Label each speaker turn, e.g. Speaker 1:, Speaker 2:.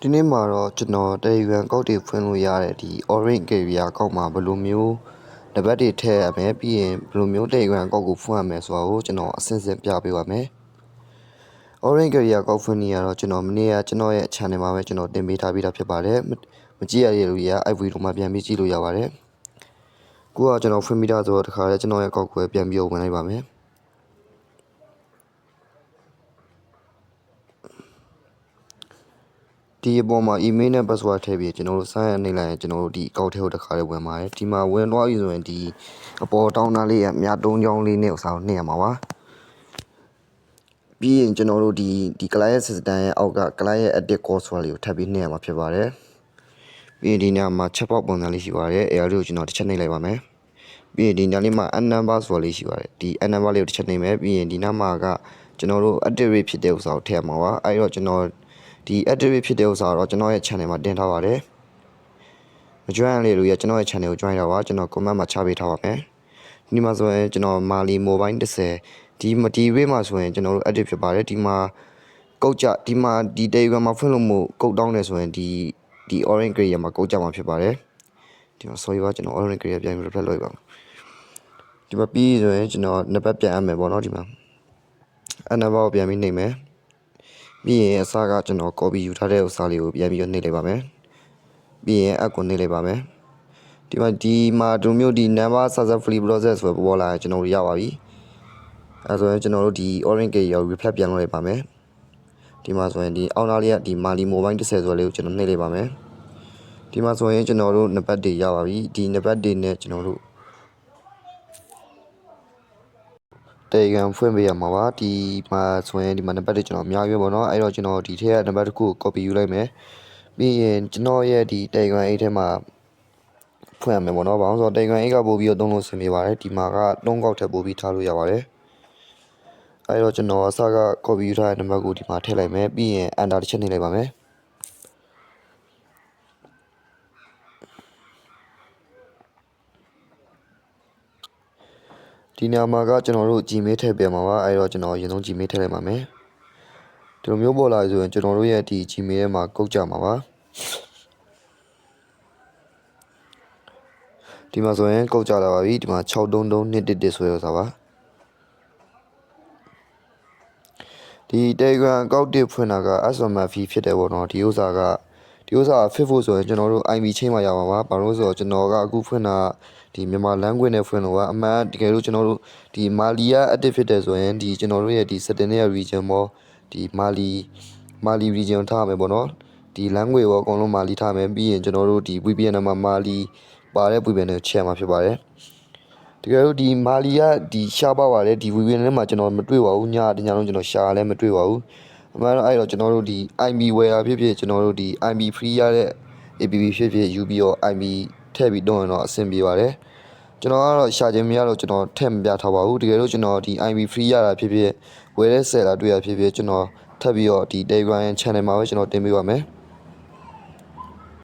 Speaker 1: ဒီနေ့မှာတော့ကျွန်တော်Telegram ကောက်တွေဖွင့်လို့ရတဲ့ဒီ Orange Carrier ကောက်မှာဘယ်လိုမျိုးနံပါတ်တွေထည့်ရမယ်ပြီးရင်ဘယ်လိုမျိုး Telegram ကောက်ကိုဖွင့်ရမယ်ဆိုတာကိုကျွန်တော်အစဉ်စဉ်ပြပေးပါမယ် Orange Carrier ကောက်ဖွင့်နေရတော့ကျွန်တော်မနေ့ကကျွန်တော်ရဲ့ channel မှာပဲကျွန်တော်တင်ပေးထားပြီးသားဖြစ်ပါတယ်မကြည့်ရတဲ့လူတွေကအဲ့ video မှာပြန်ပြီးကြည့်လို့ရပါတယ်ကိုကကျွန်တော်ဖွင့်ပြီးသားဆိုတော့တခါလဲကျွန်တော်ရဲ့ကောက်ကိုပြန်ပြီးဝင်လိုက်ပါမယ်ဒီအပေါ်မှာ email နဲ့ password ထည့်ပြီးကျွန်တော်တို့ sign in နေလိုက်ရင်ကျွန်တော်တို့ဒီအကောင့်ထဲကိုတစ်ခါလေးဝင်ပါတယ်ဒီမှာဝင်သွားပြီဆိုရင်ဒီအပေါ်တောင်းသားလေးရမြတ်တုံးချောင်းလေးနဲ့ဥစားကိုနှိပ်ရမှာပါပြီးရင်ကျွန်တော်တို့ဒီ client system ရဲ့အောက်က client edit code ဆိုတာလေးကိုထပ်ပြီးနှိပ်ရမှာဖြစ်ပါတယ်ပြီးရင်ဒီညမှာ chat box ပုံစံလေးရှိပါတယ်အဲဒါလေးကိုကျွန်တော်တစ်ချက်နှိပ်လိုက်ပါမယ်ပြီးရင်ဒီညလေးမှာ n number ဆိုတာလေးရှိပါတယ်ဒီ n number လေးကိုတစ်ချက်နှိပ်မယ်ပြီးရင်ဒီနားမှာကကျွန်တော်တို့ activate ဖြစ်တဲ့ဥစားကိုထည့်ရမှာပါအဲဒီတော့ကျွန်တော်ဒီ activate ဖြစ်တဲ့ဥစားတော့ကျွန်တော်ရဲ့ channel မှာတင်ထားပါတယ်မ join လေးလို့ရကျွန်တော်ရဲ့ channel ကို join တာပါကျွန်တော် comment မှာချပေးထားပါမယ်ဒီမှာဆိုရင်ကျွန်တော် Mali Mobile 10ဒီway မှာဆိုရင်ကျွန်တော်တို့ active ဖြစ်ပါတယ်ဒီမှာကုတ်ကြဒီမှာဒီ Telegram မှာဖွင့်လို့မို့ကုတ်တောင်းနေဆိုရင်ဒီ Orange Carrier မှာကုတ်ကြမှာဖြစ်ပါတယ်ဒီမှာ sorry ပါကျွန်တော် Orange Carrier ပြန်ပြီး refresh လုပ်ပါမယ်ဒီမှာပြီးဆိုရင်ကျွန်တော်နှစ်ပတ်ပြန်အပ်မယ်ပေါ့နော်ဒီမှာအဲ့နှစ်ပတ်ကိုပြန်ပြီးနှိပ်မယ်ပြီးရင်အစားကကျွန်တော် copy ယူထားတဲ့ဥစားလေးကိုပြန်ပြီးနှိပ်လိုက်ပါမယ်ပြီးရင်အပ်ကိုနှိပ်လိုက်ပါမယ်ဒီမှာဒုမျိုးဒီ number successfully process ဆိုပေါ်လာကျွန်တော်တို့ရပါပြီအဲဆိုရင်ကျွန်တော်တို့ဒီ Orange Carrier ကို refresh ပြန်လုပ်လိုက်ပါမယ်ဒီမှာဆိုရင်ဒီအောက်နားလေးကဒီ Mali Mobile 10ဆိုလေးကိုကျွန်တော်နှိပ်လိုက်ပါမယ်ဒီမှာဆိုရင်ကျွန်တော်တို့နံပါတ်တွေရပါပြီဒီနံပါတ်တွေနဲ့ကျွန်တော်တို့Telegram ဖွင့်ပေးရမှာပါဒီမှာဆိုရင်ဒီမှာနံပါတ်တွေကျွန်တော်အများကြီးပဲပေါ့နော်အဲ့တော့ကျွန်တော်ဒီထဲကနံပါတ်တစ်ခုကို copy ယူလိုက်မယ်ပြီးရင်ကျွန်တော်ရဲ့ဒီ Telegram အိတ်ထဲမှာဖွင့်ရမယ်ပေါ့နော်ဘာလို့ဆိုတော့ Telegram အိတ်ကပို့ပြီးတော့သုံးလို့ဆင်ပြေပါတယ်ဒီမှာက3ကောက်ထပ်ပို့ပြီးထားလို့ရပါတယ်အဲ့တော့ကျွန်တော်အစက copy ယူထားတဲ့နံပါတ်ကိုဒီမှာထည့်လိုက်မယ်ပြီးရင် enter တစ်ချက်နှိပ်လိုက်ပါမယ်ဒီနေရာမှာကကျွန်တော်တို့ Gmail ထည့်ပေးမှာပါအဲ့တော့ကျွန်တော်အရင်ဆုံး Gmail ထည့်လိုက်ပါမယ်ဒီလိုမျိုးပေါ်လာဆိုရင်ကျွန်တော်တို့ရဲ့ဒီ Gmail ထဲမှာကုတ်ကြမှာပါဒီမှာဆိုရင်ကုတ်ကြလာပါပြီဒီမှာ633211ဆိုရတာပါဒီ Telegram အကောင့်တစ်ဖွင့်တာက SMS fee ဖြစ်တယ်ပေါ့နော်ဒီဥစ္စာကfit ဖို့ဆိုရင်ကျွန်တော်တို့ IB ချင်းမှာရပါပါဘာလို့ဆိုတော့ကျွန်တော်ကအခုဖွင့်တာဒီမြန်မာ language နဲ့ဖွင့်လို့ကအမှန်တကယ်လို့ကျွန်တော်တို့ဒီ Mali က active ဖြစ်တယ်ဆိုရင်ဒီကျွန်တော်တို့ရဲ့ဒီ setting ရဲ့ region ပေါ့ဒီ Mali region ထားမယ်ပေါ့နော်ဒီ language ပေါ့အကုန်လုံး Mali ထားမယ်ပြီးရင်ကျွန်တော်တို့ဒီ VPN မှာ Mali ပါတဲ့ VPN ကိုချက်မှာဖြစ်ပါတယ်တကယ်လို့ဒီ Mali ကဒီရှားပါပါတယ်ဒီ VPN ထဲမှာကျွန်တော်မတွေ့ပါဘူးညလုံးကျွန်တော်ရှာလည်းမတွေ့ပါဘူးအမှန်တော့အဲ့တော့ကျွန်တော်တို့ဒီ IB wire ဖြစ်ဖြစ်ကျွန်တော်တို့ဒီ IB free ရတဲ့ APP ဖြစ်ဖြစ် UB ရော IB ထည့်ပြီးတော့ရင်တော့အဆင်ပြေပါတယ်ကျွန်တော်ကတော့ရှာခြင်းမရတော့ကျွန်တော်ထည့်မပြထားပါဘူးတကယ်လို့ကျွန်တော်ဒီ IB free ရတာဖြစ်ဖြစ်ဝယ်တဲ့ဆယ်လာတွေ့ရဖြစ်ဖြစ်ကျွန်တော်ထပ်ပြီးတော့ဒီ Telegram channel မှာပဲကျွန်တော်တင်ပေးပါမယ်